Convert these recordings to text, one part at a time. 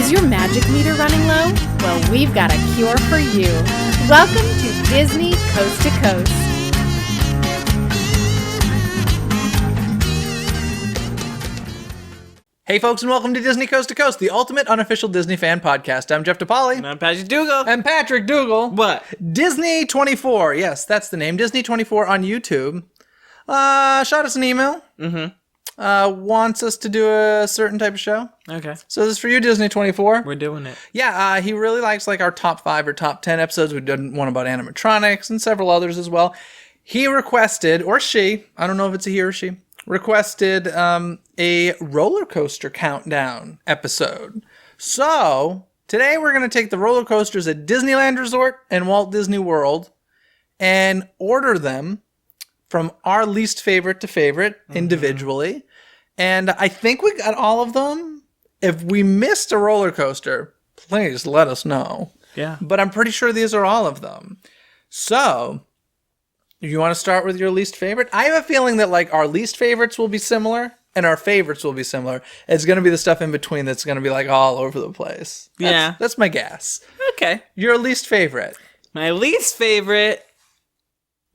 Is your magic meter running low? Well, we've got a cure for you. Welcome to Disney Coast to Coast. Hey folks, and welcome to Disney Coast to Coast, the ultimate unofficial Disney fan podcast. I'm Jeff DePaoli. And I'm Patrick Dougal. And Patrick Dougal. What? Disney 24. Yes, that's the name. Disney 24 on YouTube. Shot us an email. Wants us to do a certain type of show. Okay. So this is for you, Disney 24. We're doing it. Yeah, he really likes like our top 5 or top 10 episodes. We've done one about animatronics and several others as well. He requested, or she, I don't know if it's a he or she, requested a roller coaster countdown episode. So today we're going to take the roller coasters at Disneyland Resort and Walt Disney World and order them from our least favorite to favorite individually. And I think we got all of them. If we missed a roller coaster, please let us know. Yeah. But I'm pretty sure these are all of them. So you want to start with your least favorite? I have a feeling that like our least favorites will be similar and our favorites will be similar. It's going to be the stuff in between that's going to be like all over the place. That's my guess. Okay. Your least favorite? My least favorite,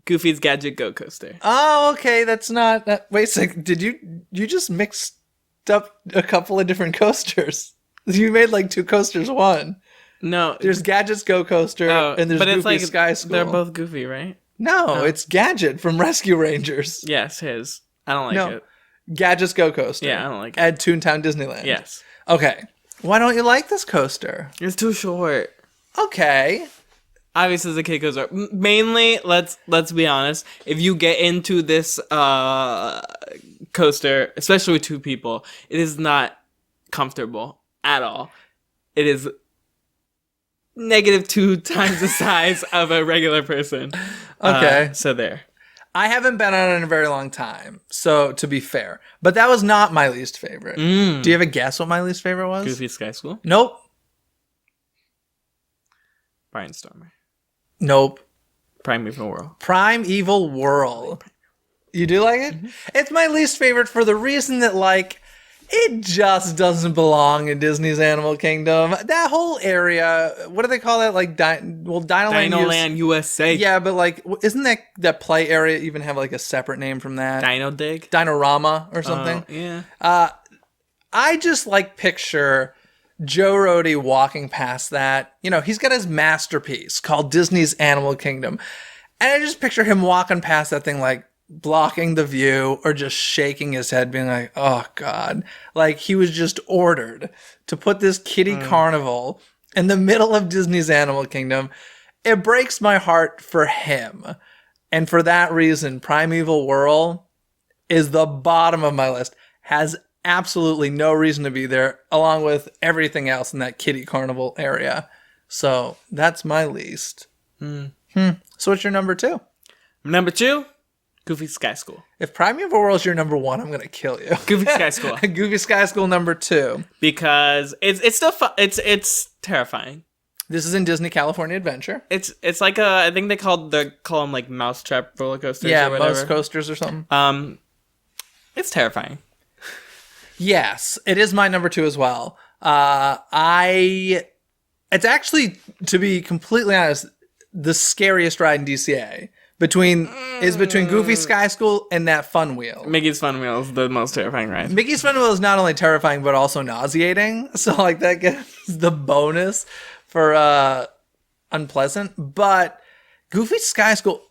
Goofy's Gadget Go Coaster. Oh, okay. That's not... wait a second. Did you just mixed up a couple of different coasters? You made like 2 coasters one. No. There's Gadget's Go Coaster and there's Goofy's like, Sky School. They're both Goofy, right? No, it's Gadget from Rescue Rangers. Yes, his. I don't like it. Gadget's Go Coaster. Yeah, I don't like it. At Toontown Disneyland. Yes. Okay. Why don't you like this coaster? It's too short. Okay. Obviously, the kid goes up. Mainly, let's be honest. If you get into this coaster, especially with 2 people, it is not comfortable at all. It is -2 times the size of a regular person. Okay. So there. I haven't been on it in a very long time, so to be fair. But that was not my least favorite. Do you have a guess what my least favorite was? Goofy Sky School? Nope. Barnstormer. Nope. Primeval Whirl. Primeval Whirl. You do like it? It's my least favorite for the reason that, like, it just doesn't belong in Disney's Animal Kingdom. That whole area, what do they call that? Like, Dinoland USA. Yeah, but like, isn't that play area even have like a separate name from that? Dino Dig? Dinorama or something? Yeah. I just like picture Joe Rohde walking past that. You know, he's got his masterpiece called Disney's Animal Kingdom. And I just picture him walking past that thing like, blocking the view or just shaking his head being like, oh God, like he was just ordered to put this kiddie carnival in the middle of Disney's Animal Kingdom. It breaks my heart for him. And for that reason, Primeval Whirl is the bottom of my list. Has absolutely no reason to be there along with everything else in that kiddie carnival area. So that's my least. So what's your number 2? Number 2? Goofy Sky School. If Primeval Whirl is your number 1, I'm going to kill you. Goofy Sky School. Goofy Sky School number 2. Because it's still fun. It's terrifying. This is in Disney California Adventure. It's like I think they call them like mousetrap roller coasters or whatever. Mouse coasters or something. It's terrifying. Yes, it is my number 2 as well. It's actually, to be completely honest, the scariest ride in DCA. Between Goofy Sky School and that Fun Wheel. Mickey's Fun Wheel is the most terrifying ride. Mickey's Fun Wheel is not only terrifying, but also nauseating. So, like, that gets the bonus for unpleasant. But Goofy Sky School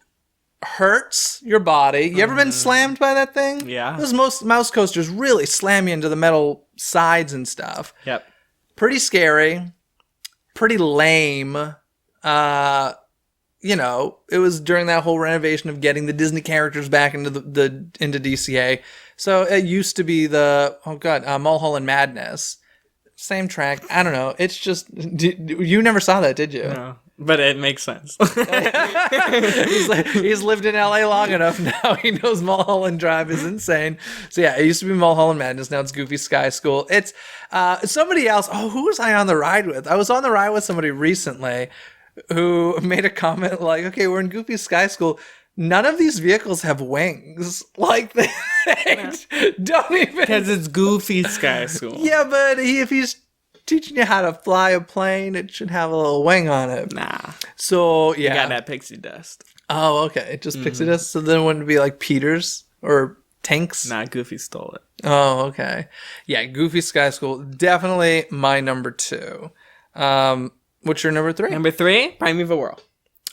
hurts your body. You ever been slammed by that thing? Yeah. Those mouse coasters really slam you into the metal sides and stuff. Yep. Pretty scary. Pretty lame. You know, it was during that whole renovation of getting the Disney characters back into into DCA. So it used to be Mulholland Madness. Same track. I don't know. It's just, you never saw that, did you? No, but it makes sense. He's lived in LA long enough now. He knows Mulholland Drive is insane. So yeah, it used to be Mulholland Madness. Now it's Goofy Sky School. It's somebody else. Oh, who was I on the ride with? I was on the ride with somebody recently who made a comment like, okay, we're in Goofy Sky School. None of these vehicles have wings. Like, they don't even... Because it's Goofy Sky School. Yeah, but if he's teaching you how to fly a plane. It should have a little wing on it. Nah. So, yeah. You got that pixie dust. Oh, okay. Just pixie dust. So then wouldn't it be like Peter's or Tanks? Nah, Goofy stole it. Oh, okay. Yeah, Goofy Sky School. Definitely my number 2. What's your number 3? Number 3, Primeval Whirl.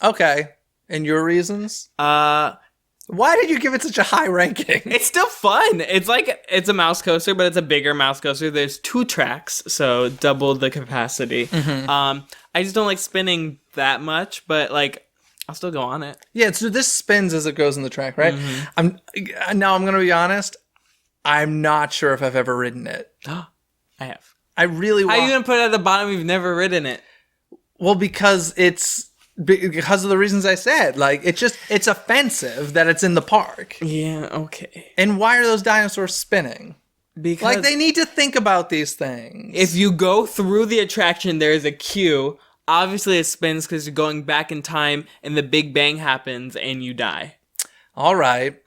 Okay. And your reasons? Why did you give it such a high ranking? It's still fun. It's a mouse coaster, but it's a bigger mouse coaster. There's 2 tracks, so double the capacity. I just don't like spinning that much, but like I'll still go on it. Yeah, so this spins as it goes on the track, right? I'm gonna be honest. I'm not sure if I've ever ridden it. I have. I really How want. are you gonna put it at the bottom if you've never ridden it? Well, because of the reasons I said. Like, it's offensive that it's in the park. Yeah, okay. And why are those dinosaurs spinning? Because Like, they need to think about these things. if you go through the attraction, there is a queue. Obviously, it spins because you're going back in time, and the Big Bang happens, and you die. All right.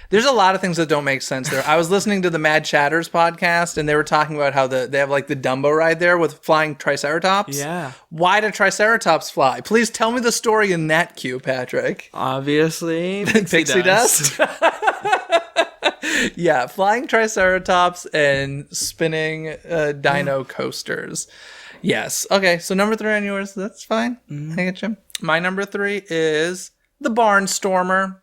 There's a lot of things that don't make sense there. I was listening to the Mad Chatters podcast, and they were talking about how they have like the Dumbo ride there with flying Triceratops. Yeah. Why do Triceratops fly? Please tell me the story in that queue, Patrick. Obviously, Pixie dust. Yeah, flying Triceratops and spinning dino coasters. Yes. Okay, so number 3 on yours. That's fine. I get you. My number 3 is the Barnstormer.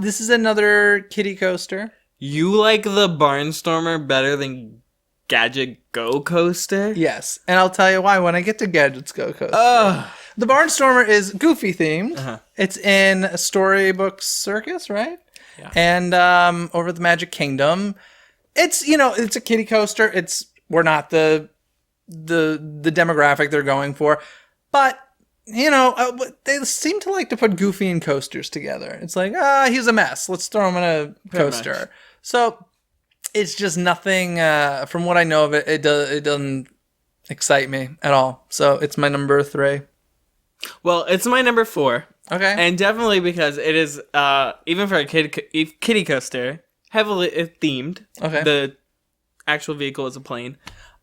This is another kiddie coaster. You like the Barnstormer better than Gadget Go Coaster? Yes, and I'll tell you why when I get to Gadget's Go Coaster. The Barnstormer is Goofy themed. It's in Storybook Circus, right? Yeah. And over the Magic Kingdom. It's it's a kiddie coaster. We're not the demographic they're going for, but they seem to like to put Goofy and coasters together. It's like, he's a mess. Let's throw him in a coaster. So it's just nothing. From what I know of it, it doesn't excite me at all. So it's my number 3. Well, it's my number 4. Okay. And definitely because it is, even for a kiddie coaster, heavily themed. Okay. The actual vehicle is a plane.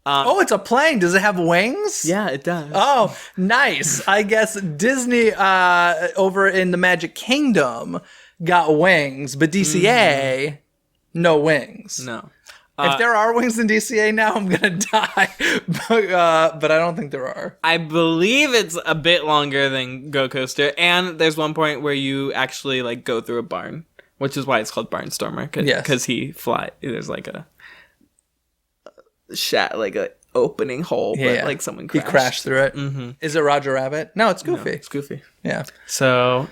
It's a plane. Does it have wings? Yeah, it does. Oh, nice. I guess Disney over in the Magic Kingdom got wings, but DCA, no wings. No. If there are wings in DCA now, I'm going to die. But I don't think there are. I believe it's a bit longer than Go Coaster, and there's one point where you actually like go through a barn, which is why it's called Barnstormer, because he fly. There's like a opening hole, but like someone crashed. He crashed through it. Mm-hmm. Is it Roger Rabbit? No, it's Goofy. No, it's Goofy. Yeah. So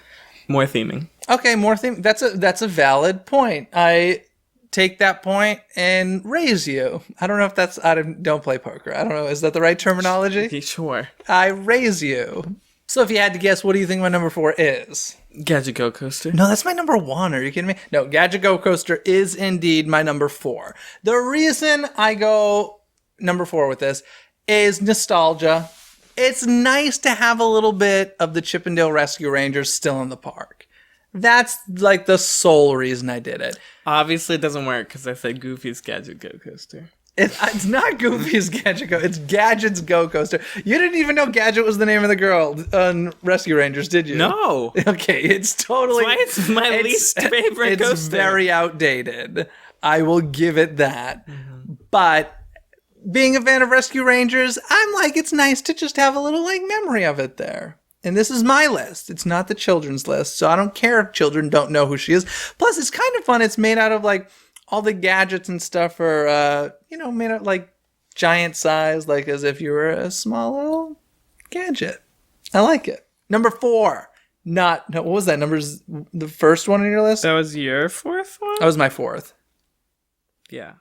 more theming. Okay, more theme. That's a valid point. I take that point and raise you. I don't know if that's don't play poker. I don't know. Is that the right terminology? Sure. I raise you. So if you had to guess, what do you think my number 4 is? Gadget Go Coaster. No, that's my number 1. Are you kidding me? No, Gadget Go Coaster is indeed my number 4. The reason I go number 4 with this is nostalgia. It's nice to have a little bit of the Chippendale Rescue Rangers still in the park. That's like the sole reason I did it. Obviously, it doesn't work because I said Goofy's Gadget Go Coaster. It's not Goofy's Gadget Go. It's Gadget's Go Coaster. You didn't even know Gadget was the name of the girl on Rescue Rangers, did you? No. Okay, it's totally... It's my least favorite coaster. It's very outdated. I will give it that. Mm-hmm. But being a fan of Rescue Rangers, I'm like, it's nice to just have a little like memory of it there. And this is my list. It's not the children's list, so I don't care if children don't know who she is. Plus, it's kind of fun. It's made out of like all the gadgets and stuff are, made out like giant size, like as if you were a small little gadget. I like it. Number 4. What was that? Number's the first one on your list? That was your 4th one? That was my 4th. Yeah.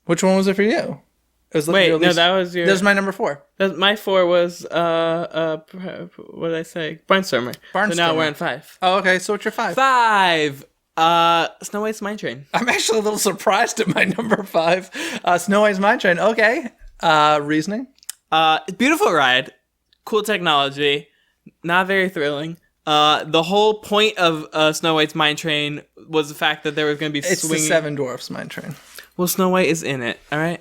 Which one was it for you? Wait, no, that was your... That was my number 4. My 4 was, what did I say? Barnstormer. So now we're on 5. Oh, okay. So what's your 5? 5! Snow White's Mine Train. I'm actually a little surprised at my number 5. Snow White's Mine Train. Okay. Reasoning? Beautiful ride. Cool technology. Not very thrilling. The whole point of Snow White's Mine Train was the fact that there was going to be swinging... It's the 7 Dwarfs Mine Train. Well, Snow White is in it, all right?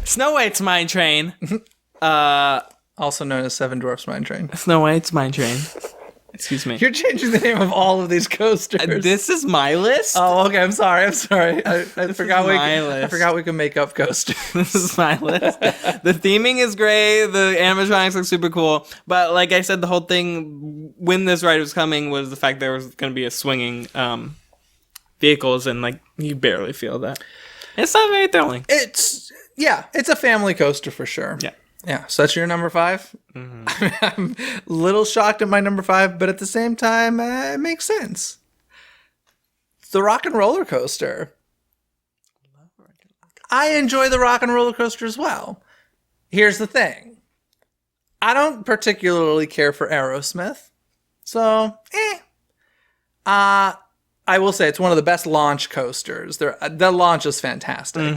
Snow White's Mine Train. Also known as Seven Dwarfs Mine Train. Snow White's Mine Train. Excuse me. You're changing the name of all of these coasters. This is my list? Oh, okay. I'm sorry. I forgot list. I forgot we could make up coasters. This is my list. The theming is great. The animatronics look super cool. But like I said, the whole thing when this ride was coming was the fact there was going to be a swinging vehicles, and like you barely feel that. It's not very thrilling. It's a family coaster for sure. Yeah, so that's your number 5? Mm-hmm. I'm a little shocked at my number 5, but at the same time, it makes sense. It's the Rock and Roller Coaster. I enjoy the Rock and Roller Coaster as well. Here's the thing. I don't particularly care for Aerosmith, so, I will say it's one of the best launch coasters. The launch is fantastic.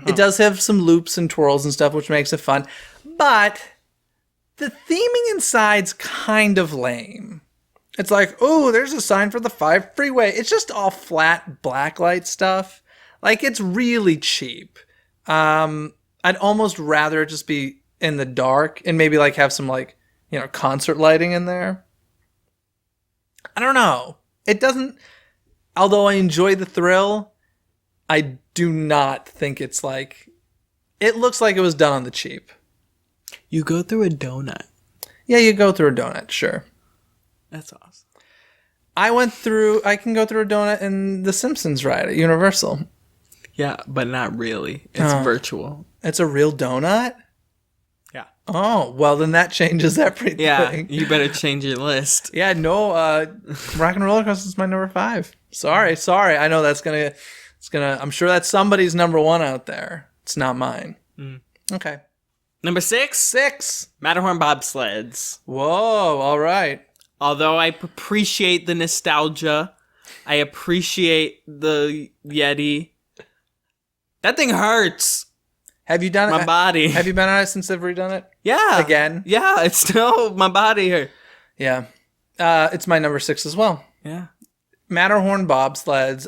It does have some loops and twirls and stuff, which makes it fun. But the theming inside's kind of lame. It's like, oh, there's a sign for the 5 freeway. It's just all flat blacklight stuff. Like, it's really cheap. I'd almost rather it just be in the dark and maybe like have some like, concert lighting in there. I don't know. It doesn't... Although I enjoy the thrill, I do not think it's like... It looks like it was done on the cheap. You go through a donut. Yeah, you go through a donut, sure. That's awesome. I can go through a donut in the Simpsons ride at Universal. Yeah, but not really. It's virtual. It's a real donut? Yeah. Oh, well then that changes everything. Yeah, you better change your list. Yeah, no, Rock and Roller Coaster is my number 5. Sorry. I know it's gonna, I'm sure that's somebody's number 1 out there. It's not mine. Okay. Number 6? Matterhorn Bobsleds. Whoa, all right. Although I appreciate the nostalgia, I appreciate the Yeti. That thing hurts. Have you done it? My body. Have you been on it since they've redone it? Yeah. Again? Yeah, it's still my body hurt. Yeah. It's my number 6 as well. Yeah. Matterhorn Bobsleds.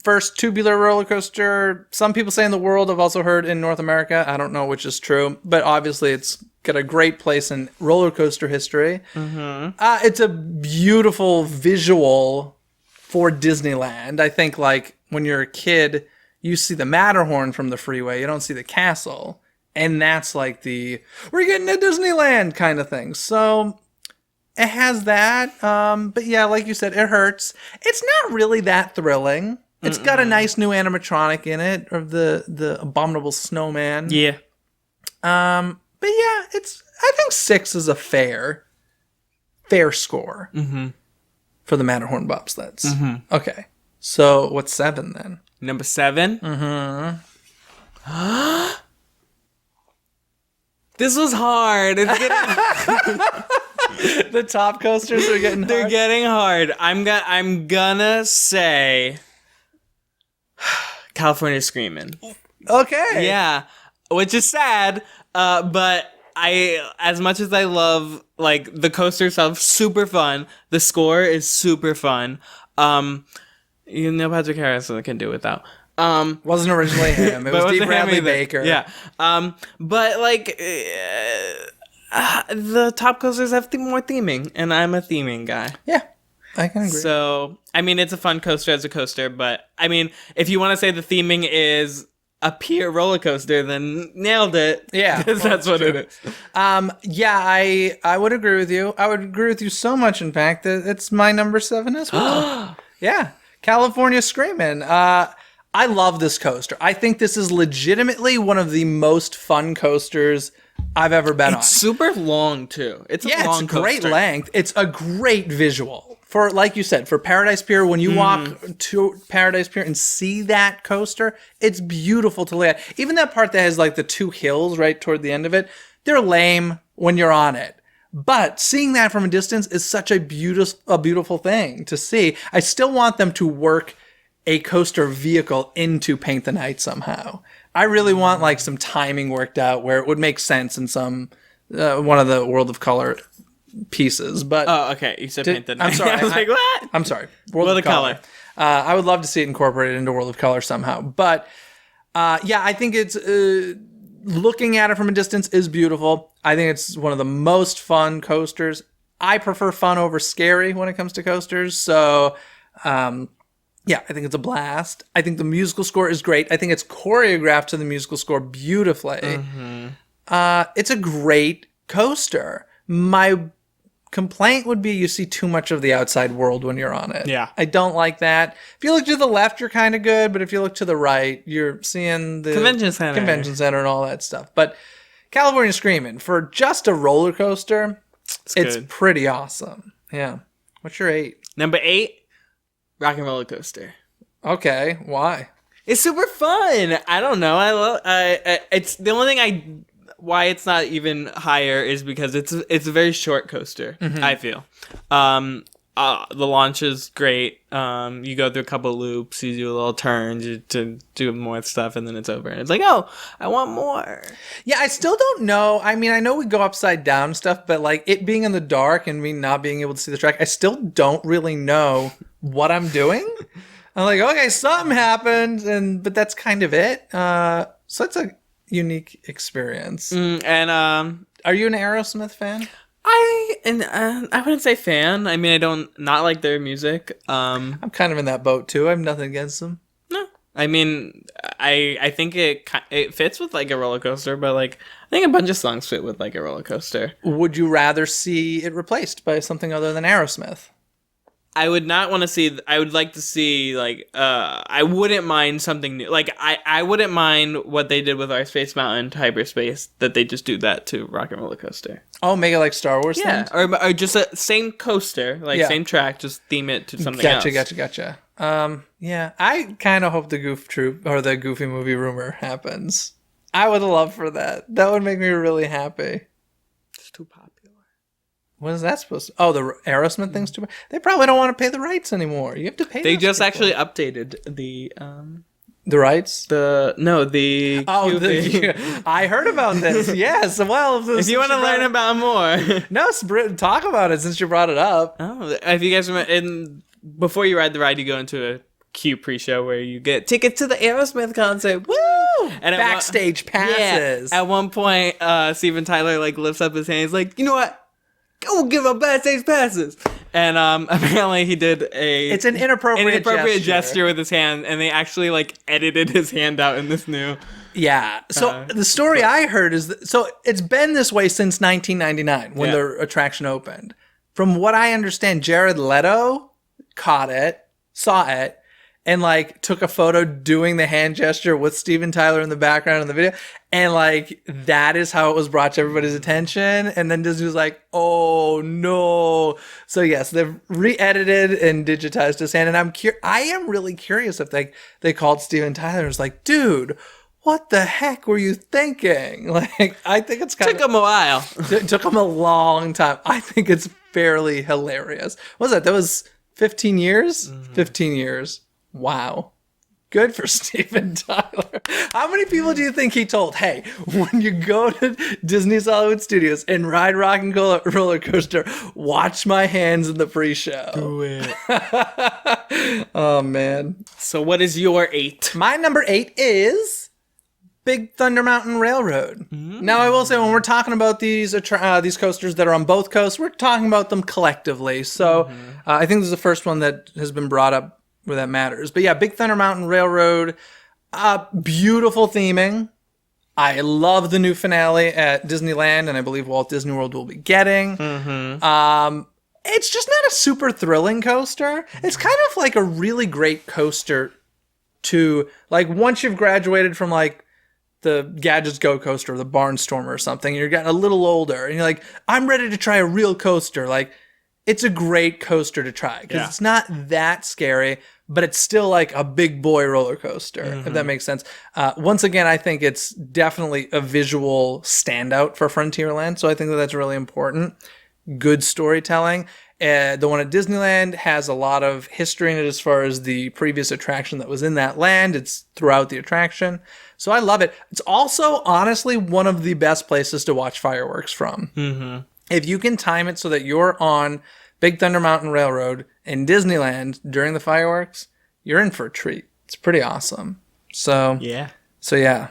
First tubular roller coaster. Some people say in the world. I've also heard in North America. I don't know which is true, but obviously it's got a great place in roller coaster history. Mm-hmm. It's a beautiful visual for Disneyland. I think like when you're a kid, you see the Matterhorn from the freeway. You don't see the castle, and that's like we're getting to Disneyland kind of thing. So it has that. But yeah, like you said, it hurts. It's not really that thrilling. It's got a nice new animatronic in it of the abominable snowman. Yeah. But yeah, I think 6 is a fair score for the Matterhorn Bobsleds. Mm-hmm. Okay. So what's 7 then? Number 7? This was hard. It's getting... The top coasters are getting hard. They're getting hard. I'm gonna say California Screamin'. Okay. Yeah, which is sad, but as much as I love like the coaster itself, super fun. The score is super fun. Patrick Harris can do without. Wasn't originally him. It was D. Bradley Baker. Yeah. But like the top coasters have more theming, and I'm a theming guy. Yeah, I can agree. So I mean, it's a fun coaster as a coaster, but I mean, if you want to say the theming is a pure roller coaster, then nailed it. Yeah, that's what it is. Yeah, I would agree with you. I would agree with you so much, in fact, that it's my number 7 as well. Yeah, California Screamin'. I love this coaster. I think this is legitimately one of the most fun coasters I've ever been on. It's super long too. It's a long it's a great coaster. length. It's a great visual. For, like you said, for Paradise Pier, when you walk to Paradise Pier and see that coaster, it's beautiful to look at. Even that part that has like the 2 hills right toward the end of it, they're lame when you're on it. But seeing that from a distance is such a beautiful thing to see. I still want them to work a coaster vehicle into Paint the Night somehow. I really want like some timing worked out where it would make sense in some one of the World of Color pieces. But okay, you said Paint the Night. I'm sorry. I was like, what? I'm sorry. World of Color. I would love to see it incorporated into World of Color somehow. But Yeah, I think it's looking at it from a distance is beautiful. I think it's one of the most fun coasters. I prefer fun over scary when it comes to coasters. So, yeah, I think it's a blast. I think the musical score is great. I think it's choreographed to the musical score beautifully. It's a great coaster. My complaint would be you see too much of the outside world when you're on it. Yeah. I don't like that. If you look to the left, you're kind of good, but if you look to the right, you're seeing the Convention center and all that stuff. But California Screamin', for just a roller coaster, it's pretty awesome. Yeah. What's your 8? Number 8, Rock and Roller Coaster. Okay, why? It's super fun. I don't know. It's the only thing why it's not even higher is because it's a very short coaster. I feel. The launch is great. You go through a couple of loops, you do a little turns to do more stuff, and then it's over. And it's like, oh, I want more. Yeah, I still don't know. I mean, I know we go upside down stuff, but like it being in the dark and me not being able to see the track, I still don't really know what I'm doing. I'm like, okay, something happened, but that's kind of it. So it's a unique experience. Are you an Aerosmith fan? I wouldn't say fan. I mean, I don't not like their music. I'm kind of in that boat too. I have nothing against them. No, I mean, I think it fits with like a roller coaster, but like I think a bunch of songs fit with like a roller coaster. Would you rather see it replaced by something other than Aerosmith? I would not want to see. I would like to see like. I wouldn't mind something new. Like I wouldn't mind what they did with our Space Mountain to Hyperspace. That they just do that to Rock and Roller Coaster. Oh, make it like Star Wars. Yeah, or just a same coaster, like same track, just theme it to something else. Gotcha. Yeah, I kind of hope the Goof Troop or the Goofy movie rumor happens. I would love for that. That would make me really happy. It's too popular. What is that supposed to? Oh, the Aerosmith thing's too. They probably don't want to pay the rights anymore. You have to pay. They just actually updated the rights. I heard about this. Yes. Well, if you want to learn about more, no, talk about it since you brought it up. Oh, if you guys remember, before you ride the ride, you go into a Q pre-show where you get tickets to the Aerosmith concert. Woo! And backstage passes. Yeah, at one point, Steven Tyler like lifts up his hand. He's like, you know what? Go give him backstage passes. And apparently he did it's an inappropriate gesture with his hand, and they actually like edited his hand out in this new. Yeah. So the story I heard is so it's been this way since 1999 when the attraction opened. From what I understand, Jared Leto saw it, and like took a photo doing the hand gesture with Steven Tyler in the background in the video. And like, that is how it was brought to everybody's attention. And then Disney was like, oh no. So yes, they've re-edited and digitized his hand. And I am really curious if they called Steven Tyler and was like, dude, what the heck were you thinking? Like, I think it's took him a while. It took him a long time. I think it's fairly hilarious. What was that? That was 15 years? 15 years. Wow. Good for Steven Tyler. How many people do you think he told, hey, when you go to Disney's Hollywood Studios and ride Rock and Roller Coaster, watch my hands in the pre-show. Do it. Oh, man. So what is your 8? My number 8 is Big Thunder Mountain Railroad. Now, I will say, when we're talking about these coasters that are on both coasts, we're talking about them collectively. So I think this is the first one that has been brought up where that matters. But yeah, Big Thunder Mountain Railroad, beautiful theming. I love the new finale at Disneyland, and I believe Walt Disney World will be getting. It's just not a super thrilling coaster. It's kind of like a really great coaster to, like, once you've graduated from, like, the Gadget's Go Coaster or the Barnstormer or something, you're getting a little older, and you're like, I'm ready to try a real coaster. Like, it's a great coaster to try because it's not that scary, but it's still like a big boy roller coaster, if that makes sense. Once again, I think it's definitely a visual standout for Frontierland, so I think that's really important. Good storytelling. The one at Disneyland has a lot of history in it as far as the previous attraction that was in that land. It's throughout the attraction. So I love it. It's also, honestly, one of the best places to watch fireworks from. If you can time it so that you're on Big Thunder Mountain Railroad in Disneyland during the fireworks, you're in for a treat. It's pretty awesome. So yeah, So yeah,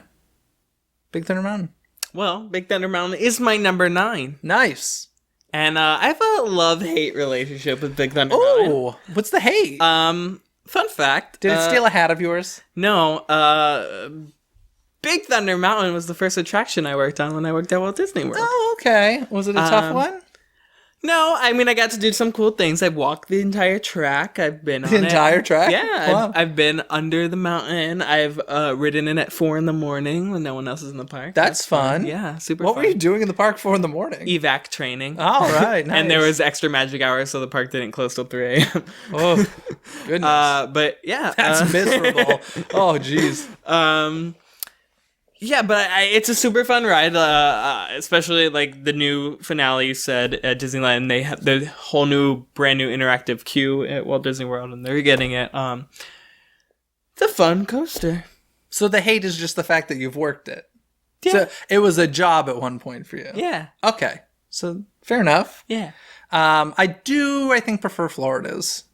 Big Thunder Mountain. Well, Big Thunder Mountain is my number 9. Nice. And I have a love-hate relationship with Big Thunder Mountain. Oh, what's the hate? Fun fact. Did it steal a hat of yours? No. Big Thunder Mountain was the first attraction I worked on when I worked at Walt Disney World. Oh, okay. Was it a tough one? No, I mean, I got to do some cool things. I've walked the entire track. I've been on The entire track? Yeah, Wow. I've been under the mountain. I've ridden it at 4 a.m. when no one else is in the park. That's fun. Yeah, super What fun. were you doing in the park 4 a.m? Evac training. All right, nice. And there was extra magic hours, so the park didn't close till 3 a.m. Oh, goodness. But yeah. That's miserable. Oh, jeez. Yeah, but it's a super fun ride, especially like the new finale you said at Disneyland. They have the whole brand new interactive queue at Walt Disney World, and they're getting it. It's a fun coaster. So the hate is just the fact that you've worked it. Yeah. So it was a job at one point for you. Yeah. Okay. So fair enough. Yeah. I think, prefer Florida's.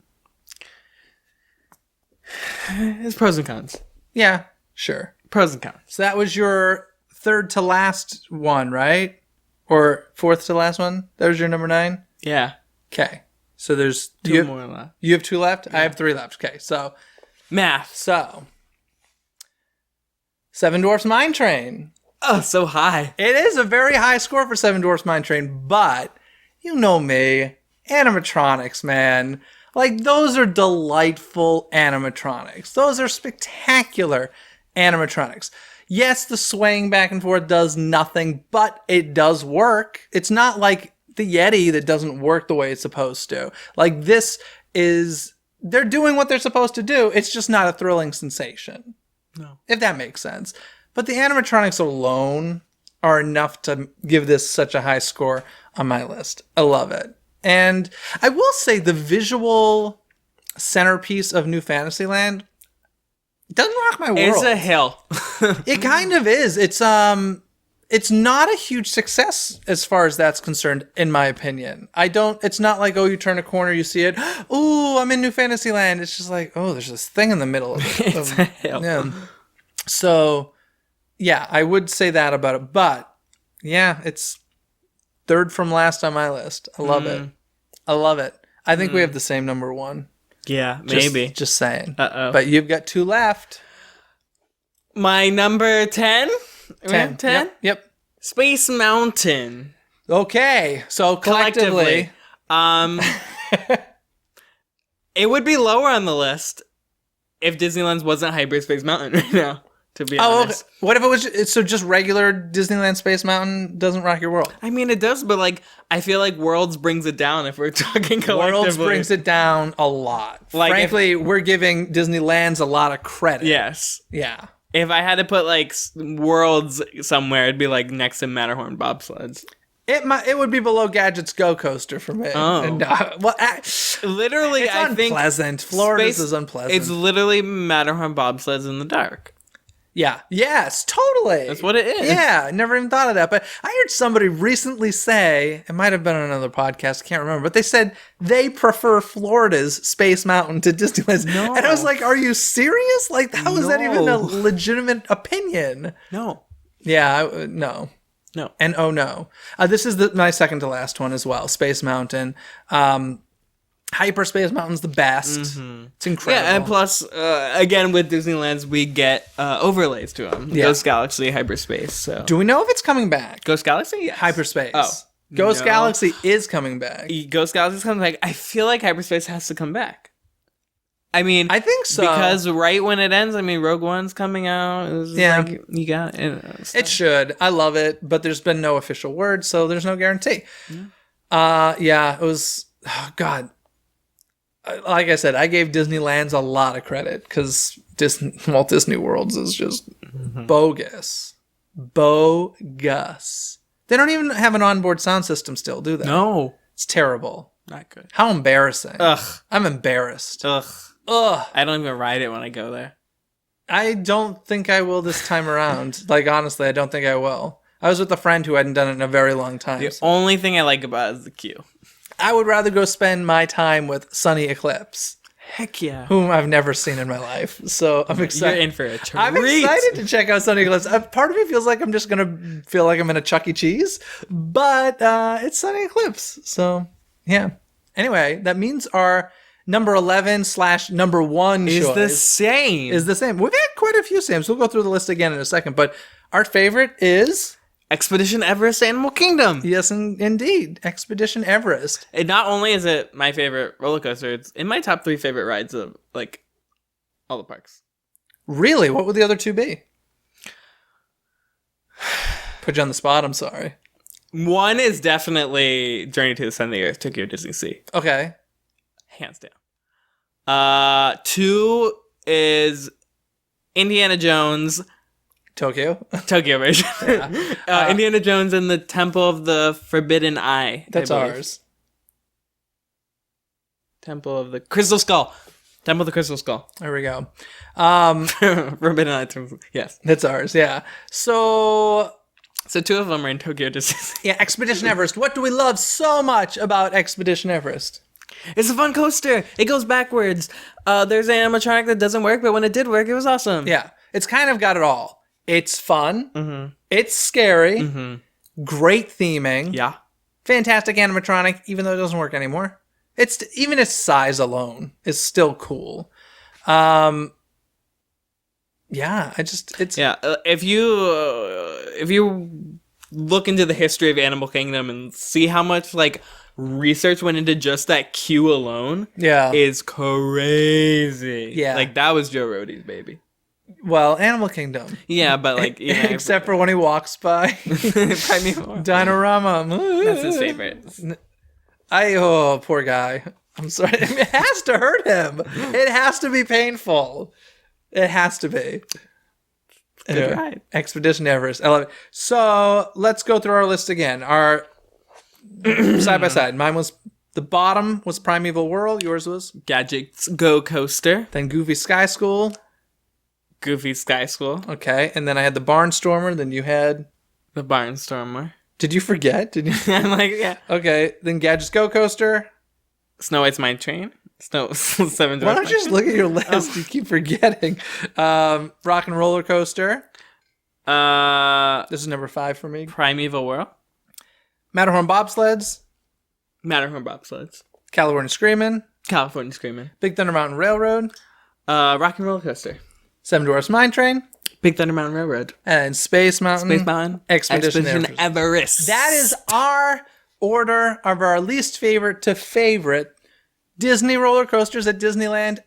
There's pros and cons. Yeah, sure. Pros and cons. So that was your third to last one, right? Or fourth to last one? That was your number 9? Yeah. Okay. So there's... Two more left. You have 2 left? Yeah. I have 3 left. Okay, so... Math. So... Seven Dwarfs Mine Train. Oh, so high. It is a very high score for Seven Dwarfs Mine Train, but... You know me. Animatronics, man. Like, those are delightful animatronics. Those are spectacular animatronics. Yes, the swaying back and forth does nothing, but it does work. It's not like the Yeti that doesn't work the way it's supposed to. Like, this is... They're doing what they're supposed to do. It's just not a thrilling sensation. No. If that makes sense. But the animatronics alone are enough to give this such a high score on my list. I love it. And I will say the visual centerpiece of New Fantasyland doesn't rock my world. It's a hill. It kind of is. It's not a huge success as far as that's concerned, in my opinion. It's not like, oh, you turn a corner, you see it. Oh, I'm in New Fantasyland. It's just like, oh, there's this thing in the middle of it. It's a hill. Yeah. So, yeah, I would say that about it. But, yeah, it's third from last on my list. I love it. I love it. I think we have the same number 1. Yeah, maybe. Just saying. Uh-oh. But you've got 2 left. My number 10? 10. 10? Yep. Space Mountain. Okay. So collectively. It would be lower on the list if Disneyland's wasn't Hyperspace Mountain right now, to be honest. Okay. What if it was just regular Disneyland Space Mountain doesn't rock your world? I mean, it does, but like, I feel like Worlds brings it down if we're talking collectively. Worlds brings it down a lot. Like, frankly, we're giving Disneyland's a lot of credit. Yes. Yeah. If I had to put like Worlds somewhere, it'd be like next to Matterhorn Bobsleds. It would be below Gadget's Go Coaster for me. Oh. And, Literally, it's I think unpleasant. Florida's is unpleasant. It's literally Matterhorn Bobsleds in the dark. Yeah. Yes, totally. That's what it is. Yeah, I never even thought of that. But I heard somebody recently say, it might have been on another podcast, I can't remember, but they said they prefer Florida's Space Mountain to Disneyland's. No. And I was like, are you serious? Like, how is that even a No. legitimate opinion? No. Yeah, no. No. And oh no. This is my second to last one as well, Space Mountain. Hyperspace Mountain's the best. Mm-hmm. It's incredible. Yeah, and plus, again, with Disneyland's, we get overlays to them. Yeah. Ghost Galaxy, Hyperspace. So Do we know if it's coming back? Ghost Galaxy? Yes. Hyperspace. Oh. Ghost No. Galaxy is coming back. Ghost Galaxy's coming back. I feel like Hyperspace has to come back. I mean, I think so. Because right when it ends, I mean, Rogue One's coming out. Yeah. Like, you got It should. I love it, but there's been no official word, so there's no guarantee. Yeah, it was... Oh, God. Like I said, I gave Disneyland's a lot of credit because Walt Disney World's is just bogus. Bogus. They don't even have an onboard sound system still, do they? No. It's terrible. Not good. How embarrassing. Ugh. I'm embarrassed. Ugh. Ugh. I don't even ride it when I go there. I don't think I will this time around. Like, honestly, I don't think I will. I was with a friend who hadn't done it in a very long time. The so only thing I like about it is the queue. I would rather go spend my time with Sunny Eclipse. Heck yeah. whom I've never seen in my life. So I'm excited. You're in for a treat. I'm excited to check out Sunny Eclipse. Part of me feels like I'm just going to feel like I'm in a Chuck E. Cheese, but it's Sunny Eclipse. So, yeah. Anyway, that means our number 11/number 1 Is choice the same. is the same. We've had quite a few Sams. We'll go through the list again in a second, but our favorite is... Expedition Everest Animal Kingdom. Yes, indeed. Expedition Everest. And not only is it my favorite roller coaster, it's in my top 3 favorite rides of, like, all the parks. Really? What would the other 2 be? Put you on the spot, I'm sorry. 1 is definitely Journey to the Center of the Earth, Tokyo Disney Sea. Okay. Hands down. 2 is Indiana Jones... Tokyo version. Yeah. Indiana Jones and the Temple of the Forbidden Eye. That's ours. Temple of the Crystal Skull. Temple of the Crystal Skull. There we go. Forbidden Eye. Yes. That's ours, yeah. So 2 of them are in Tokyo Disney. yeah, Expedition Everest. What do we love so much about Expedition Everest? It's a fun coaster. It goes backwards. There's an animatronic that doesn't work, but when it did work, it was awesome. Yeah, it's kind of got it all. It's fun. Mm-hmm. It's scary. Mm-hmm. Great theming. Yeah. Fantastic animatronic, even though it doesn't work anymore. It's even its size alone is still cool. Yeah, it's Yeah. If you look into the history of Animal Kingdom and see how much like research went into just that queue alone, yeah. is crazy. Yeah. Like that was Joe Rohde's baby. Well, Animal Kingdom. Yeah, but like except for when he walks by Primeval Dinorama. That's his favorite. Oh, poor guy. I'm sorry. It has to hurt him. It has to be painful. It has to be. Good ride. Expedition Everest. I love it. So let's go through our list again. Our side by side. Mine was the bottom was Primeval Whirl. Yours was Gadget's Go Coaster. then Goofy Sky School. Goofy Sky School. Okay, and then I had the Barnstormer. Then you had The Barnstormer. Did you forget? Did you? I'm like, yeah. Okay, then Gadget's Go Coaster. Snow White's Mine Train. Seven Dwarfs. Why don't you just look at your list? You keep forgetting. Rock and Roller Coaster. This is number 5 for me. Primeval Whirl. Matterhorn Bobsleds. Matterhorn Bobsleds. California Screamin. California Screamin. Big Thunder Mountain Railroad. Rock and Roller Coaster. Seven Dwarfs Mine Train. Big Thunder Mountain Railroad. And Space Mountain. Space Mountain. Expedition Everest. That is our order of our least favorite to favorite Disney roller coasters at Disneyland.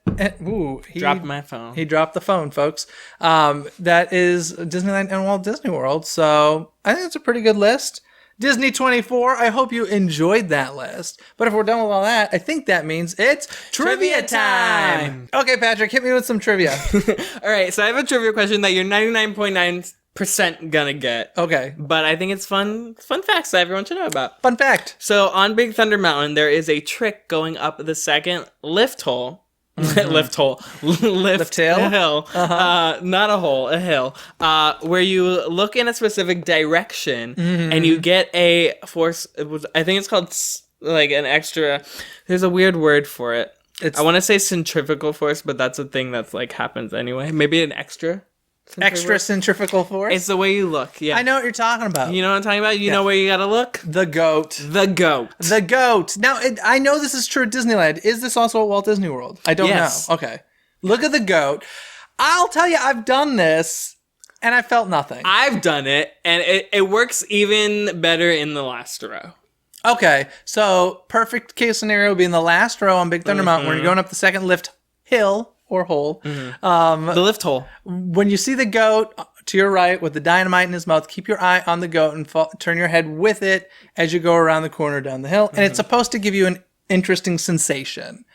Ooh, he dropped my phone. He dropped the phone, folks. That is Disneyland and Walt Disney World. So I think it's a pretty good list. Disney 24, I hope you enjoyed that list. But if we're done with all that, I think that means it's trivia time. Okay, Patrick, hit me with some trivia. All right, so I have a trivia question that you're 99.9% gonna get. Okay. But I think it's fun facts that everyone should know about. Fun fact. So on Big Thunder Mountain, there is a trick going up the second lift hill. Lift hill. Not a hole, a hill. Where you look in a specific direction and you get a force. I think it's called like an extra. There's a weird word for it. I want to say centrifugal force, but that's a thing that's like happens anyway. Maybe an extra. Extra centrifugal force? It's the way you look, yeah. I know what you're talking about. You know what I'm talking about? You know where you gotta look? The goat. The goat. The goat. Now, I know this is true at Disneyland. Is this also at Walt Disney World? I don't know. Okay. Look at the goat. I'll tell you, I've done this, and I felt nothing. I've done it, and it works even better in the last row. Okay, so perfect case scenario would be in the last row on Big Thunder Mountain, where you're going up the second lift hill or hole. The lift hole. When you see the goat to your right with the dynamite in his mouth, keep your eye on the goat and turn your head with it as you go around the corner down the hill. And it's supposed to give you an interesting sensation.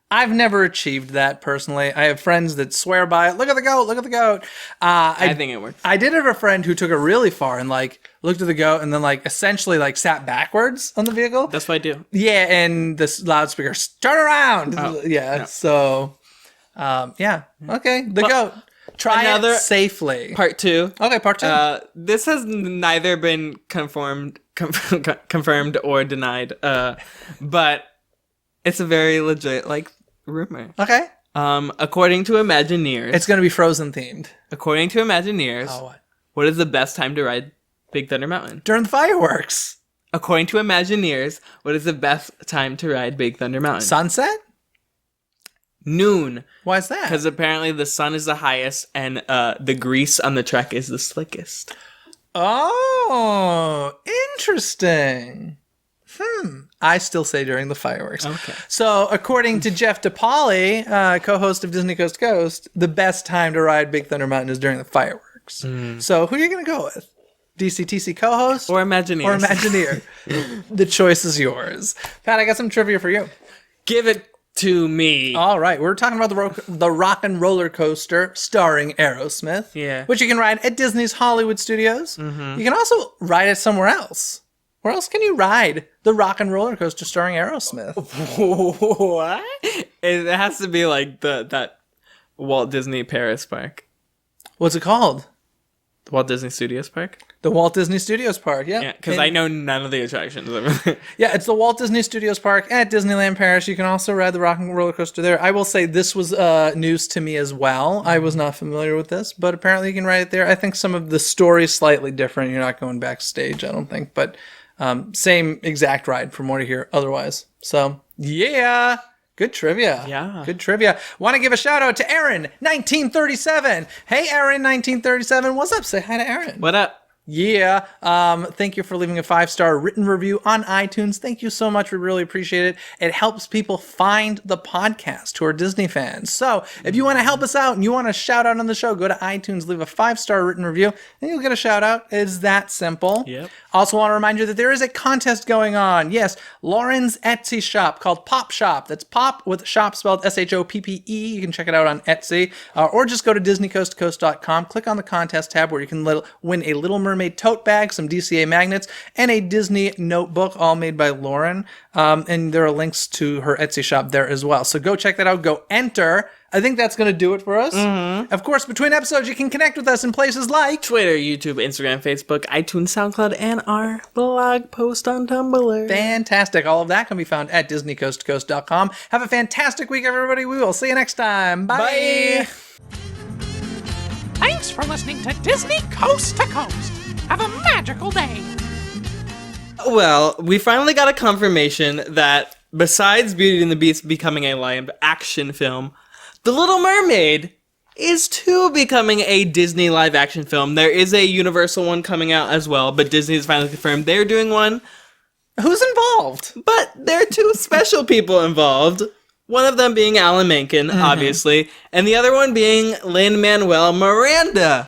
I've never achieved that personally. I have friends that swear by it. Look at the goat, look at the goat. I think it works. I did have a friend who took it really far and like looked at the goat and then like essentially like sat backwards on the vehicle. That's what I do. Yeah, and the loudspeaker, turn around. So... yeah. Okay. The goat. Try another it safely. Part 2. Okay. Part 2. This has neither been confirmed or denied. But it's a very legit like rumor. Okay. According to Imagineers. It's going to be Frozen themed. According to Imagineers. Oh, what is the best time to ride Big Thunder Mountain? during the fireworks. According to Imagineers, what is the best time to ride Big Thunder Mountain? Sunset? Noon. Why is that? Because apparently the sun is the highest and the grease on the trek is the slickest. Oh, interesting. I still say during the fireworks. Okay. So, according to Jeff DePaoli, co-host of Disney Coast to Coast, the best time to ride Big Thunder Mountain is during the fireworks. So, who are you going to go with? DCTC co-host? Or Imagineers. Or Imagineer? The choice is yours. Pat, I got some trivia for you. Give it to me. All right, we're talking about the Rock and Roller Coaster starring Aerosmith. Yeah. Which you can ride at Disney's Hollywood Studios. You can also ride it somewhere else. Where else can you ride the Rock and Roller Coaster starring Aerosmith? What? It has to be like that Walt Disney Paris park. What's it called? The Walt Disney Studios park? The Walt Disney Studios Park, yeah. Yeah, because I know none of the attractions. Yeah, it's the Walt Disney Studios Park at Disneyland Paris. You can also ride the Rock and Roller Coaster there. I will say this was news to me as well. I was not familiar with this, but apparently you can ride it there. I think some of the story's slightly different. You're not going backstage, I don't think, but same exact ride from what I hear otherwise. So, yeah. Good trivia. Yeah. Good trivia. Want to give a shout out to Aaron, 1937. Hey, Aaron, 1937. What's up? Say hi to Aaron. What up? Yeah. Thank you for leaving a 5-star written review on iTunes. Thank you so much. We really appreciate it. It helps people find the podcast who are Disney fans. So if you want to help us out and you want a shout out on the show, go to iTunes, leave a 5-star written review, and you'll get a shout out. It's that simple. Yep. Also want to remind you that there is a contest going on. Yes, Lauren's Etsy shop called Pop Shop. That's Pop with shop spelled SHOPPE. You can check it out on Etsy. Or just go to DisneyCoastToCoast.com. Click on the contest tab where you can win a Little Mermaid tote bag, some DCA magnets, and a Disney notebook, all made by Lauren. And there are links to her Etsy shop there as well. So go check that out. Go enter. I think that's going to do it for us. Of course, between episodes, you can connect with us in places like Twitter, YouTube, Instagram, Facebook, iTunes, SoundCloud, and our blog post on Tumblr. Fantastic. All of that can be found at DisneyCoastToCoast.com. Have a fantastic week, everybody. We will see you next time. Bye. Thanks for listening to Disney Coast to Coast. Have a magical day. Well, we finally got a confirmation that besides Beauty and the Beast becoming a live action film, The Little Mermaid is too becoming a Disney live action film. There is a Universal one coming out as well, but Disney has finally confirmed they're doing one. Who's involved? But there are two special people involved. One of them being Alan Menken, obviously, and the other one being Lin-Manuel Miranda.